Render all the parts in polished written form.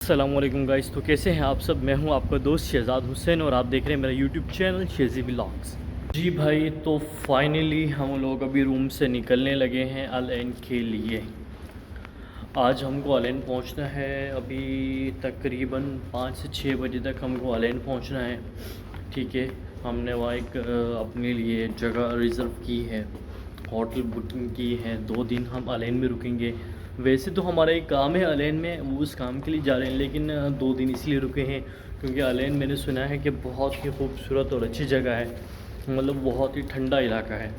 अस्सलामुअलैकुम गाइस। तो कैसे हैं आप सब। मैं हूं आपका दोस्त शहज़ाद हुसैन और आप देख रहे हैं मेरा यूट्यूब चैनल शेज़ी व्लॉग्स। जी भाई, तो फाइनली हम लोग अभी रूम से निकलने लगे हैं अल ऐन के लिए। आज हमको अल ऐन पहुंचना है। अभी तकरीबन 5 से 6 बजे तक हमको अल ऐन पहुंचना है। ठीक है, हमने वहाँ एक अपने लिए जगह रिज़र्व की है, होटल बुकिंग की है। 2 दिन हम अल ऐन में रुकेंगे। वैसे तो हमारा एक काम है अल ऐन में, वो उस काम के लिए जा रहे हैं, लेकिन 2 दिन इसलिए रुके हैं क्योंकि अल ऐन मैंने सुना है कि बहुत ही खूबसूरत और अच्छी जगह है, मतलब बहुत ही ठंडा इलाका है।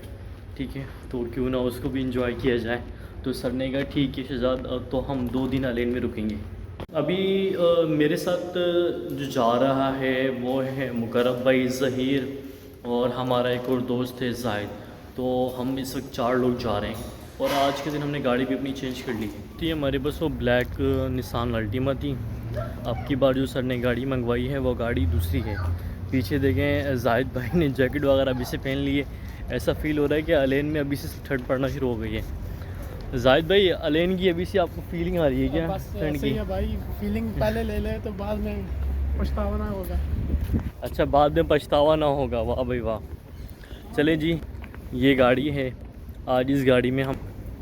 ठीक है, तो क्यों ना उसको भी इंजॉय किया जाए। तो सर ने कहा ठीक है शहज़ाद, तो हम 2 दिन अल ऐन में रुकेंगे। अभी मेरे साथ जो जा रहा है वो है मुकरब भाई, ज़हीर और हमारा एक और दोस्त है जाहिद। तो हम इस वक्त 4 लोग जा रहे हैं और आज के दिन हमने गाड़ी भी अपनी चेंज कर ली है। तो ये हमारे पास वो ब्लैक निसान अल्टीमा थी। अब की बार जो सर ने गाड़ी मंगवाई है वो गाड़ी दूसरी है। पीछे देखें, जाहिद भाई ने जैकेट वगैरह अभी से पहन ली है। ऐसा फ़ील हो रहा है कि अल ऐन में अभी से ठंड पड़ना शुरू हो गई है। जाहिद भाई, अल ऐन की अभी से आपको फीलिंग आ रही है क्या बस ठंड ऐसे की? ही है भाई, फीलिंग पहले ले ले तो बाद में पछतावा ना होगा। अच्छा, बाद में पछतावा ना होगा। वाह भाई वाह। चले जी, ये गाड़ी है। आज इस गाड़ी में हम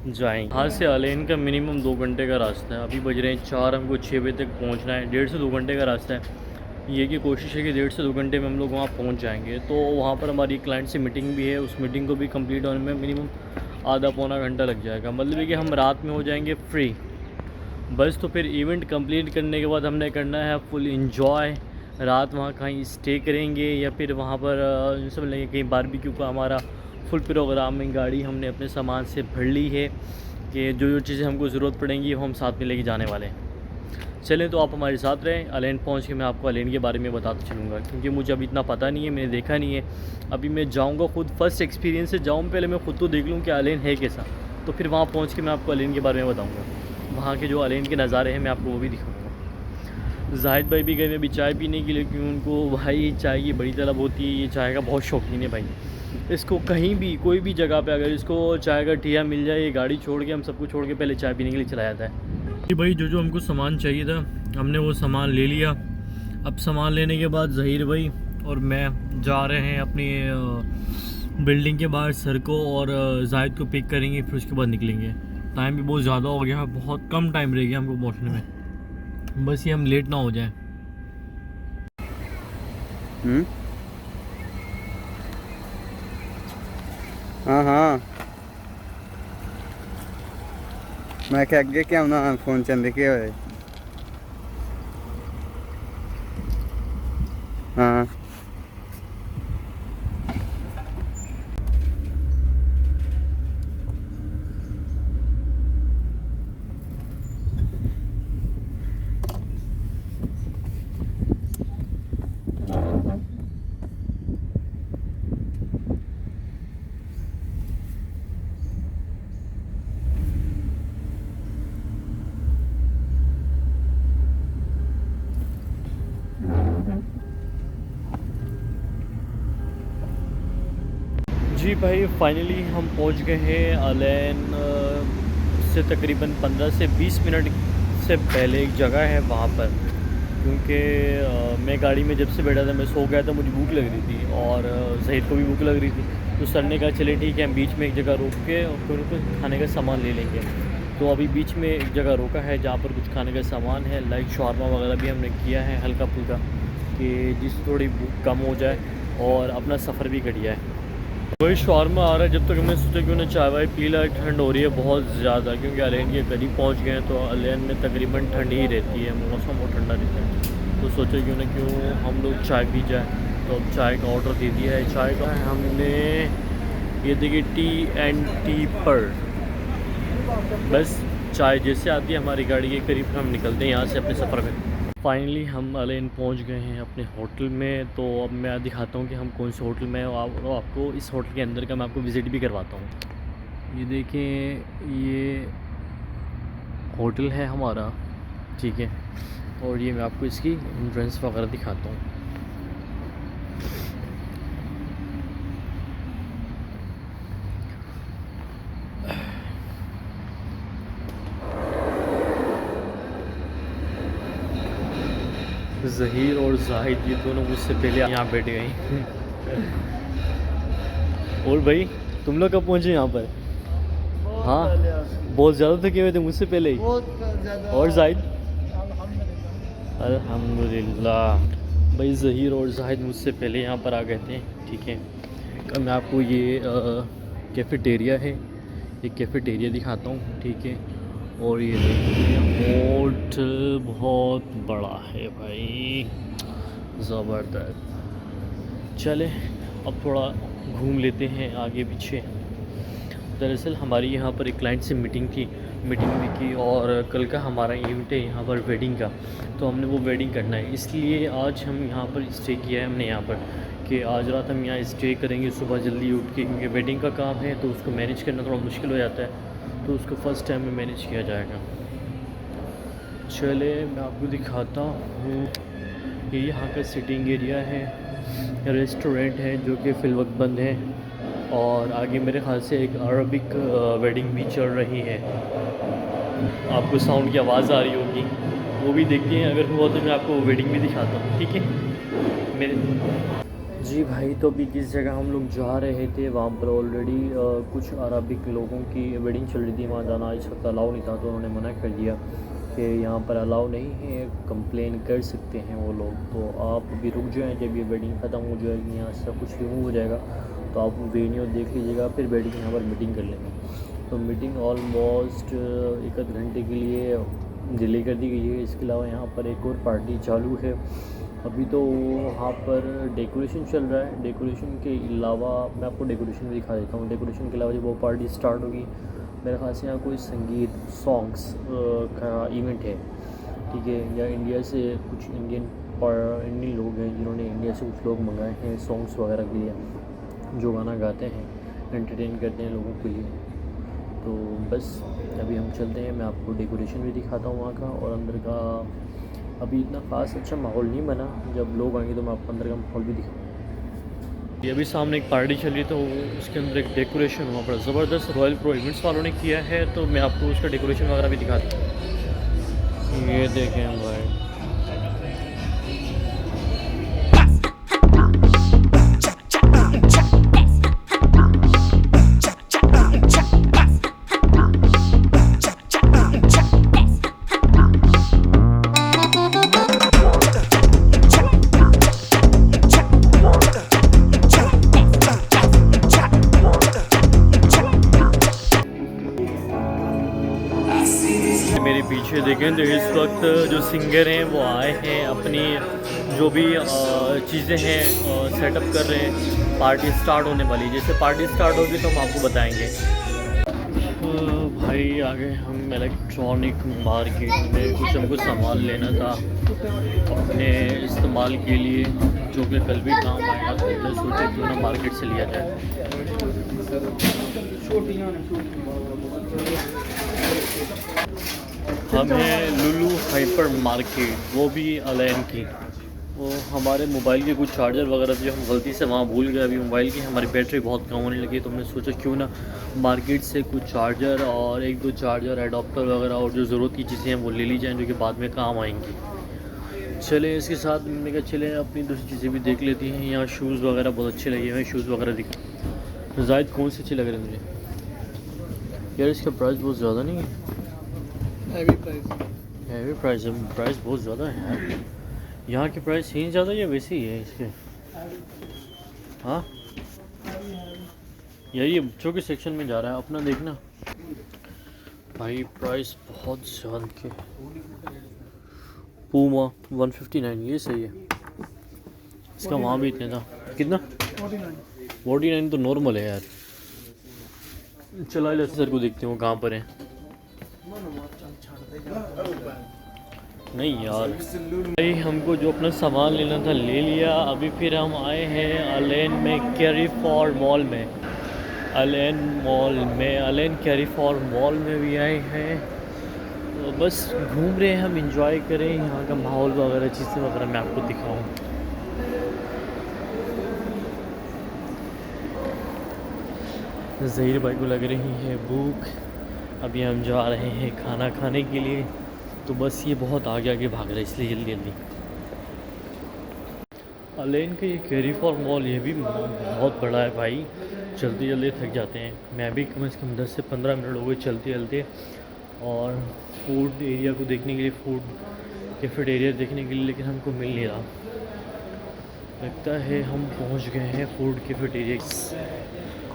जाएंगे। यहाँ से अल ऐन का मिनिमम 2 घंटे का रास्ता है। अभी बज रहे हैं 4, हमको 6 बजे तक पहुँचना है। 1.5 से 2 घंटे का रास्ता है। ये की कोशिश है कि 1.5 से 2 घंटे में हम लोग वहाँ पहुँच जाएंगे। तो वहाँ पर हमारी क्लाइंट से मीटिंग भी है, उस मीटिंग को भी कंप्लीट होने में मिनिमम आधा पौना घंटा लग जाएगा। मतलब है कि हम रात में हो जाएंगे फ्री। बस तो फिर इवेंट कंप्लीट करने के बाद हमने करना है फुल इंजॉय। रात वहाँ कहीं स्टे करेंगे या फिर वहाँ पर सब लेंगे कहीं बारबेक्यू का। हमारा फुल प्रोग्राम में गाड़ी हमने अपने सामान से भर ली है कि जो जो चीज़ें हमको ज़रूरत पड़ेंगी वो हम साथ में लेके जाने वाले हैं। चलें, तो आप हमारे साथ रहें। अल ऐन पहुँच के मैं आपको अल ऐन के बारे में बताता चलूँगा क्योंकि मुझे अभी इतना पता नहीं है, मैंने देखा नहीं है। अभी मैं जाऊँगा खुद, फर्स्ट एक्सपीरियंस से जाऊँ, पहले मैं खुद तो देख लूँ कि अल ऐन है कैसा, तो फिर वहाँ पहुँच के मैं आपको अल ऐन के बारे में बताऊँगा। वहाँ के जो अल ऐन के नज़ारे हैं मैं आपको वो भी दिखाऊँगा। जाहिद भाई भी गए में अभी चाय पीने के लिए, क्योंकि उनको भाई चाय की बड़ी तलब होती है। ये चाय का बहुत शौकीन है भाई। इसको कहीं भी कोई भी जगह पे अगर इसको चाय का ठिया मिल जाए, ये गाड़ी छोड़ के, हम सब कुछ छोड़ के पहले चाय पीने के लिए चला जाता है। जी भाई, जो जो हमको सामान चाहिए था हमने वो सामान ले लिया। अब सामान लेने के बाद ज़हीर भाई और मैं जा रहे हैं अपनी बिल्डिंग के बाहर सर को और जाहिद को पिक करेंगे, फिर उसके बाद निकलेंगे। टाइम भी बहुत ज़्यादा हो गया है, बहुत कम टाइम रह गया हमको पहुँचने में। बस ये हम लेट ना हो जाए। हाँ हाँ, मैं क्या अगे क्या होना फोन चंद के होए। हाँ जी भाई, फाइनली हम पहुंच गए हैं अल ऐन से तकरीबन 15 से 20 मिनट से पहले एक जगह है वहाँ पर। क्योंकि मैं गाड़ी में जब से बैठा था मैं सो गया था, मुझे भूख लग रही थी और ज़हीर को भी भूख लग रही थी। तो सर ने कहा चले ठीक है, हम बीच में एक जगह रुक के और फिर कुछ खाने का सामान ले लेंगे। तो अभी बीच में एक जगह रोका है जहाँ पर कुछ खाने का सामान है, लाइक शॉर्मा वगैरह भी हमने किया है हल्का फुल्का, कि जिससे थोड़ी भूख कम हो जाए और अपना सफ़र भी कट जाए। वही शॉर्मा आ रहा है। जब तक मैं सोचा क्यों ना चाय वाय पी ला। ठंड हो रही है बहुत ज़्यादा क्योंकि अल ऐन के करीब पहुंच गए हैं, तो अल ऐन में तकरीबन ठंड ही रहती है, मौसम बहुत ठंडा रहता है। तो सोचा क्यों ना क्यों हम लोग चाय पी जाए। तो अब चाय का ऑर्डर दे दिया है। चाय का हमने ये देखिए T&T पर। बस चाय जैसे आती है हमारी गाड़ी के करीब हम निकलते हैं यहाँ से अपने सफ़र में। फाइनली हम अल ऐन पहुँच गए हैं अपने होटल में। तो अब मैं दिखाता हूँ कि हम कौन से होटल में हैं और आपको इस होटल के अंदर का मैं आपको विज़िट भी करवाता हूँ। ये देखें, ये होटल है हमारा, ठीक है। और ये मैं आपको इसकी एंट्रेंस वगैरह दिखाता हूँ। ज़हीर और जाहिद ये दोनों मुझसे पहले यहाँ बैठ गए। और भाई तुम लोग कब पहुँचे यहाँ पर? हाँ बहुत ज़्यादा थके हुए थे मुझसे पहले ही। और जाहिद अल्हम्दुलिल्लाह भाई ज़हीर और जाहिद मुझसे पहले यहाँ पर आ गए थे। ठीक है, अब मैं आपको ये कैफ़ेटेरिया है, ये कैफ़ेटेरिया दिखाता हूँ। ठीक है, और ये देखिए होटल बहुत बड़ा है भाई, ज़बरदस्त। चले अब थोड़ा घूम लेते हैं आगे पीछे। दरअसल हमारी यहाँ पर एक क्लाइंट से मीटिंग भी की और कल का हमारा इवेंट है यहाँ पर वेडिंग का, तो हमने वो वेडिंग करना है, इसलिए आज हम यहाँ पर स्टे किया है हमने यहाँ पर कि आज रात हम यहाँ स्टे करेंगे, सुबह जल्दी उठ के, क्योंकि वेडिंग का काम है तो उसको मैनेज करना थोड़ा मुश्किल हो जाता है, तो उसको फ़र्स्ट टाइम में मैनेज किया जाएगा। चले मैं आपको दिखाता हूँ, ये यहाँ का सिटिंग एरिया है, रेस्टोरेंट है जो कि फ़िलवक्त बंद है, और आगे मेरे ख्याल से एक अरबिक वेडिंग भी चल रही है, आपको साउंड की आवाज़ आ रही होगी, वो भी देखते हैं, अगर हुआ तो मैं आपको वेडिंग भी दिखाता हूँ। ठीक है मेरे जी भाई, तो अभी किस जगह हम लोग जा रहे थे, वहाँ पर ऑलरेडी कुछ अरबिक लोगों की वेडिंग चल रही थी, वहाँ जाना इस वक्त अलाउ नहीं था, तो उन्होंने मना कर दिया कि यहाँ पर अलाउ नहीं है, कंप्लेन कर सकते हैं वो लोग, तो आप अभी रुक जाएँ, जब ये वेडिंग ख़त्म हो जाएगी, यहाँ से कुछ रिमूव हो जाएगा तो आप वेन्यू देख लीजिएगा, फिर बैठ के यहाँ पर मीटिंग कर लेंगे। तो मीटिंग ऑलमोस्ट एक आध घंटे के लिए डिले कर दी गई है। इसके अलावा यहाँ पर एक और पार्टी चालू है अभी, तो वहाँ पर डेकोरेशन चल रहा है। डेकोरेशन के अलावा मैं आपको डेकोरेशन भी दिखा देता हूँ। डेकोरेशन के अलावा जब वो पार्टी स्टार्ट होगी, मेरे ख्याल से यहाँ कोई संगीत सॉन्ग्स का इवेंट है। ठीक है, या इंडिया से कुछ इंडियन लोग हैं जिन्होंने इंडिया से कुछ लोग मंगाए हैं सॉन्ग्स वगैरह के लिए, जो गाना गाते हैं, एंटरटेन करते हैं लोगों के लिए। तो बस अभी हम चलते हैं, मैं आपको डेकोरेशन भी दिखाता हूँ वहाँ का, और अंदर का अभी इतना ख़ास अच्छा माहौल नहीं बना, जब लोग आएंगे तो मैं आपको अंदर का माहौल भी दिखाऊँ। ये अभी सामने एक पार्टी चल रही, तो उसके अंदर एक डेकोरेशन वहाँ पर ज़बरदस्त रॉयल प्रो इवेंट्स वालों ने किया है, तो मैं आपको उसका डेकोरेशन वगैरह भी दिखाता हूँ। ये देखें भाई, मेरे पीछे देखें तो इस वक्त जो सिंगर हैं वो आए हैं, अपनी जो भी चीज़ें हैं सेटअप कर रहे हैं। पार्टी स्टार्ट होने वाली, जैसे पार्टी स्टार्ट होगी तो हम आपको बताएंगे। भाई आगे हम इलेक्ट्रॉनिक मार्केट में कुछ हमको सामान लेना था अपने इस्तेमाल के लिए, जो कि कल भी काम आएगा, तो सोचे क्यों ना मार्केट से लिया जाए। हम हैं लुलु हाइपर मार्केट, वो भी अलैन की। वो हमारे मोबाइल के कुछ चार्जर वगैरह थे, हम गलती से वहाँ भूल गए। अभी मोबाइल की हमारी बैटरी बहुत कम होने लगी, तो हमने सोचा क्यों ना मार्केट से कुछ चार्जर और एक दो चार्जर एडाप्टर वगैरह और जो ज़रूरत की चीज़ें हैं वो ले ली जाएँ, जो कि बाद में काम आएंगी। चले इसके साथ मैंने कहा चले अपनी दूसरी चीज़ें भी देख लेती हैं। यहाँ शूज़ वगैरह बहुत अच्छे लगे हुए, शूज़ वगैरह दिख। जायद कौन से अच्छे लग रहे हैं मुझे यार? इसका प्राइस बहुत ज़्यादा नहीं है, हैवी प्राइस है, प्राइस बहुत ज़्यादा है यार। यहाँ के प्राइस ही ज़्यादा या वैसे ही है इसके? हाँ यार, ये बच्चों के सेक्शन में जा रहा है, अपना देखना भाई। प्राइस बहुत ज़्यादा के, पूमा 159, ये सही है। इसका वहाँ भी इतने था, कितना? 49 तो नॉर्मल है यार। चला ले सर को देखते हो कहाँ पर है। नहीं यार भाई, हमको जो अपना सामान लेना था ले लिया। अभी फिर हम आए हैं अलैन में, कैरीफॉर मॉल में, अलैन कैरीफॉर मॉल में भी आए हैं। तो बस घूम रहे हैं हम, इंजॉय करें यहाँ का माहौल वगैरह, चीज़ें वगैरह मैं आपको दिखाऊँ। ज़हीर भाई को लग रही है भूख, अभी हम जा रहे हैं खाना खाने के लिए। तो बस ये बहुत आगे आगे भाग रहा है, इसलिए जल्दी जल्दी। अलेन का ये कैरी फॉर मॉल ये भी बहुत बड़ा है भाई, चलते जल्दी थक जाते हैं। मैं भी कम से कम 10 से 15 मिनट हो गए चलते चलते। और फूड एरिया को देखने के लिए, फूड कैफेटेरिया देखने के लिए, लेकिन हमको मिल नहीं रहा। लगता है हम पहुंच गए हैं फूड कैफेटेरिया।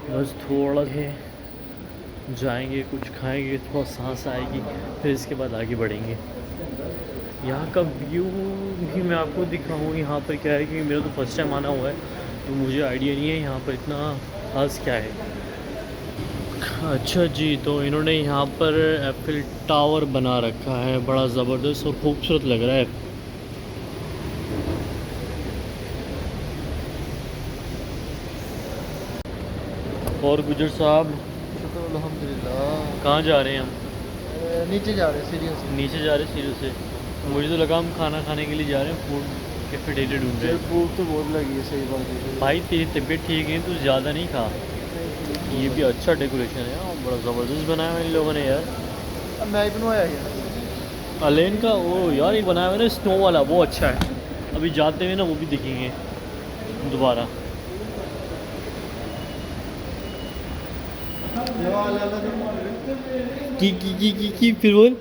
बस थोड़ा है जाएंगे, कुछ खाएंगे, थोड़ा सांस आएगी, फिर इसके बाद आगे बढ़ेंगे। यहाँ का व्यू भी मैं आपको दिखाऊँ। यहाँ पर क्या है कि मेरा तो फर्स्ट टाइम आना हुआ है, तो मुझे आइडिया नहीं है यहाँ पर इतना खास क्या है। अच्छा जी, तो इन्होंने यहाँ पर एफिल टावर बना रखा है, बड़ा ज़बरदस्त और खूबसूरत लग रहा है। और गुजर साहब अल्हम्दुलिल्लाह। कहाँ जा रहे हैं हम? नीचे जा रहे सीढ़ियों से। नीचे जा रहे हैं सीढ़ियों से। मुझे तो लगा हम खाना खाने के लिए जा रहे हैं, फूड कैफेटेरिया ढूंढ रहे हैं। भूख तो बहुत लगी है, सही बात है भाई तेरी तबीयत ठीक है तो ज़्यादा नहीं खा। ये भी अच्छा डेकोरेशन है यार, बड़ा ज़बरदस्त बनाया है इन लोगों ने यार। अब मैं ही बनवाया है अलेन का वो यार ये बनाया हुआ है ना स्नो वाला, वो अच्छा है। अभी जाते हुए ना वो भी दिखेंगे दोबारा। की फिर बोल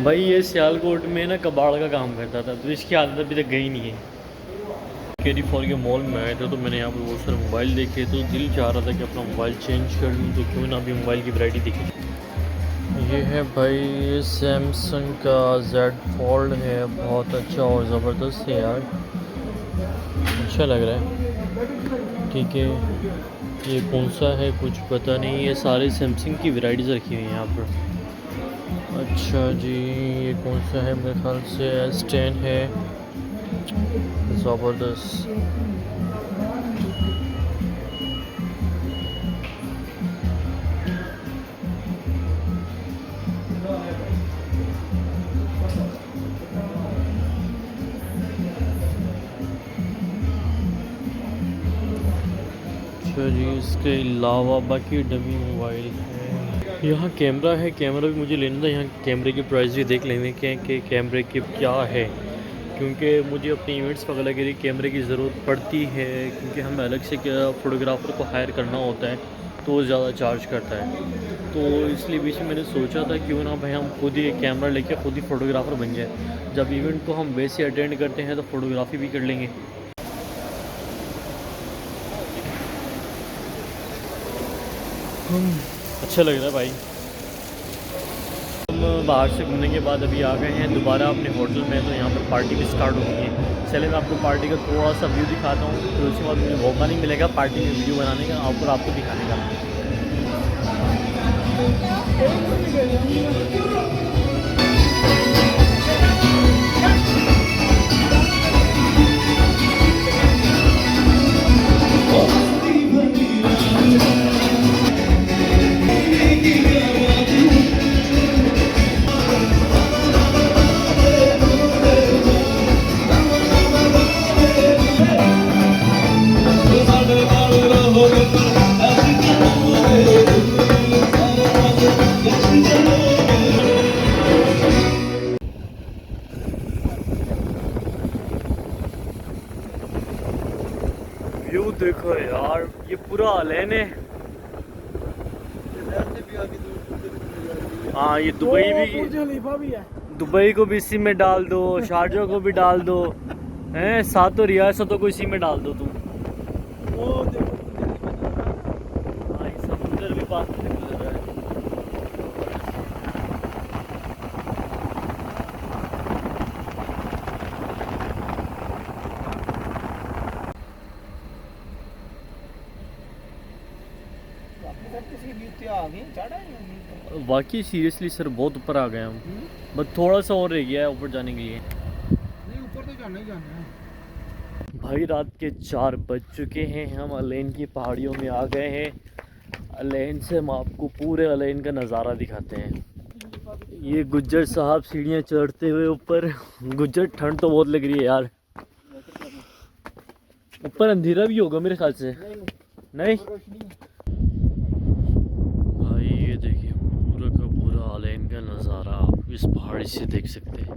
भाई, ये सियालकोट में ना कबाड़ का काम करता था, तो इसकी आदत अभी तक गई नहीं है। कैरी फॉर के मॉल में आए थे तो मैंने यहाँ पर बहुत सारे मोबाइल देखे, तो दिल चाह रहा था कि अपना मोबाइल चेंज कर लूँ, तो क्यों ना अभी मोबाइल की वैरायटी दिखी। ये है भाई सैमसंग का Z Fold है, बहुत अच्छा और ज़बरदस्त है यार, अच्छा लग रहा है। ठीक है, ये कौन सा है कुछ पता नहीं, ये सारे सैमसंग की वैराइटीज़ रखी हुई हैं यहाँ पर। अच्छा जी, ये कौन सा है? मेरे ख्याल से S10 है, ज़बरदस्त। अच्छा जी, इसके अलावा बाकी डमी मोबाइल है। यहाँ कैमरा है, कैमरा भी मुझे लेना था। यहाँ कैमरे की प्राइस भी देख लेंगे कि कैमरे की क्या है, क्योंकि मुझे अपने इवेंट्स वगैरह के लिए कैमरे की ज़रूरत पड़ती है, क्योंकि हमें अलग से क्या फ़ोटोग्राफ़र को हायर करना होता है, तो वो ज़्यादा चार्ज करता है। तो इसलिए बीच में मैंने सोचा था क्यों ना भाई हम खुद ही एक कैमरा लेके खुद ही फ़ोटोग्राफ़र बन जाए। जब इवेंट को हम वैसे अटेंड करते हैं तो फ़ोटोग्राफ़ी भी कर लेंगे। अच्छा लग रहा है भाई। हम बाहर से घूमने के बाद अभी आ गए हैं दोबारा अपने होटल में, तो यहाँ पर पार्टी भी स्टार्ट हो गई है। चले मैं आपको पार्टी का थोड़ा सा व्यू दिखाता हूँ, तो उसके बाद मुझे मौका नहीं मिलेगा पार्टी में वीडियो बनाने का और आपको दिखाने का। व्यू देखो यार, ये पूरा अलेन है। हाँ, ये दुबई भी है। दुबई को भी इसी में डाल दो, शारजा को भी डाल दो, हैं सातों रियासतों को इसी में डाल दो तुम। वो देखो हाँ, ये समुंदर भी पास में गुजर रहा है। वाकई सीरियसली सर बहुत ऊपर आ गए हम, बस थोड़ा सा और रह गया है ऊपर जाने के लिए। नहीं, ऊपर तो जाना ही जाना है भाई। रात के 4 बज चुके हैं, हम अलेन की पहाड़ियों में आ गए हैं। अलेन से हम आपको पूरे अलेन का नज़ारा दिखाते हैं। ये गुज्जर साहब सीढ़ियाँ चढ़ते हुए ऊपर। गुज्जर, ठंड तो बहुत लग रही है यार। ऊपर अंधेरा भी होगा मेरे ख्याल से, नहीं? भाई ये देखिए पूरा का पूरा अलेन का नज़ारा आप इस पहाड़ी से देख सकते हैं।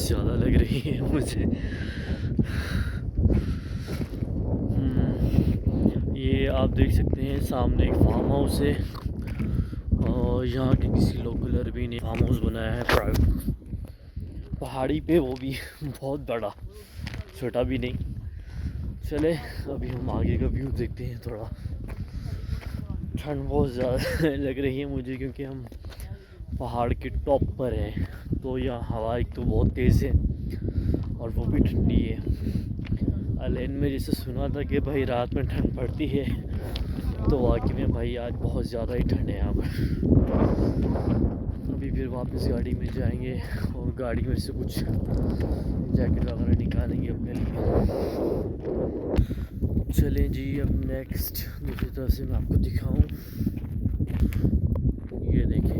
ज़्यादा लग रही है मुझे। ये आप देख सकते हैं सामने एक फार्म हाउस है और यहाँ के किसी लोकलर भी ने फार्म हाउस बनाया है प्राइवेट पहाड़ी पे, वो भी बहुत बड़ा, छोटा भी नहीं। चले अभी हम आगे का व्यू देखते हैं। थोड़ा ठंड बहुत ज़्यादा लग रही है मुझे क्योंकि हम पहाड़ के टॉप पर हैं, तो यहाँ हवा एक तो बहुत तेज़ है और वो भी ठंडी है। अलेन में जैसे सुना था कि भाई रात में ठंड पड़ती है, तो वाकई में भाई आज बहुत ज़्यादा ही ठंड है यहाँ पर। अभी फिर वापस गाड़ी में जाएंगे और गाड़ी में से कुछ जैकेट वगैरह निकालेंगे अपने लिए। चलें जी, अब नेक्स्ट दूसरी तरफ से मैं आपको दिखाऊं। ये देखें,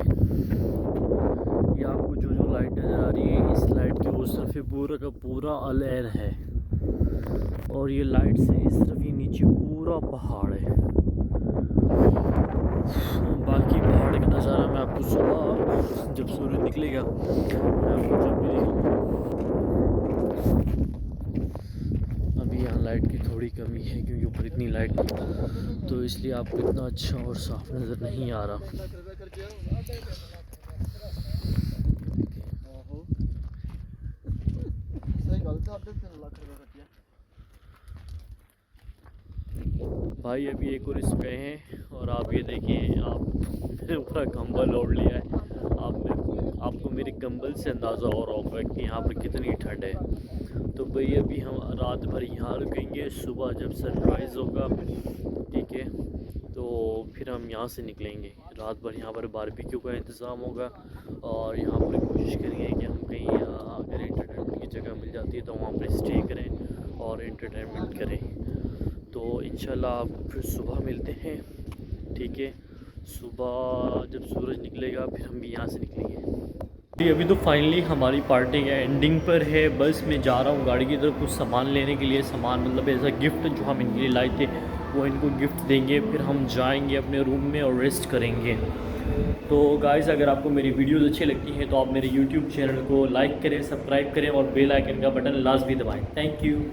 ये आपको जो लाइट नज़र आ रही है, इस लाइट के उस तरफ पूरा का पूरा अलेन है और ये लाइट से इस तरफ ही नीचे पूरा पहाड़ है। बाकी पहाड़ का नज़ारा मैं आपको सुबह जब सूरज निकलेगा मैं आपको जब भी दिखाऊंगा। अभी यहाँ लाइट की थोड़ी कमी है क्योंकि ऊपर इतनी लाइट नहीं, तो इसलिए आपको इतना अच्छा और साफ नज़र नहीं आ रहा। भाई अभी एक और इस गए हैं और आप ये देखिए, आप मैंने पूरा कंबल ओढ़ लिया है। आपको मेरे कंबल से अंदाज़ा हो रहा होगा कि यहाँ पर कितनी ठंड है। तो भाई अभी हम रात भर यहाँ रुकेंगे, सुबह जब सनराइज़ होगा, ठीक है, तो फिर हम यहाँ से निकलेंगे। रात भर यहाँ पर बारबेक्यू का इंतज़ाम होगा और यहाँ पर कोशिश करेंगे कि हम कहीं अगर एंटरटेनमेंट की जगह मिल जाती है तो वहाँ पर स्टे करें और एंटरटेनमेंट करें। तो इंशाल्लाह आप फिर सुबह मिलते हैं, ठीक है। सुबह जब सूरज निकलेगा फिर हम भी यहाँ से निकलेंगे। अभी तो फाइनली हमारी पार्टी का एंडिंग पर है। बस मैं जा रहा हूँ गाड़ी की तरफ कुछ सामान लेने के लिए। सामान मतलब ऐसा गिफ्ट जो हम इनके लिए लाए थे वो इनको गिफ्ट देंगे, फिर हम जाएंगे अपने रूम में और रेस्ट करेंगे। तो गाइस, अगर आपको मेरी वीडियोज़ अच्छी लगती हैं तो आप मेरे यूट्यूब चैनल को लाइक करें, सब्सक्राइब करें और बेल आइकन का बटन लाजमी दबाएँ। Thank you.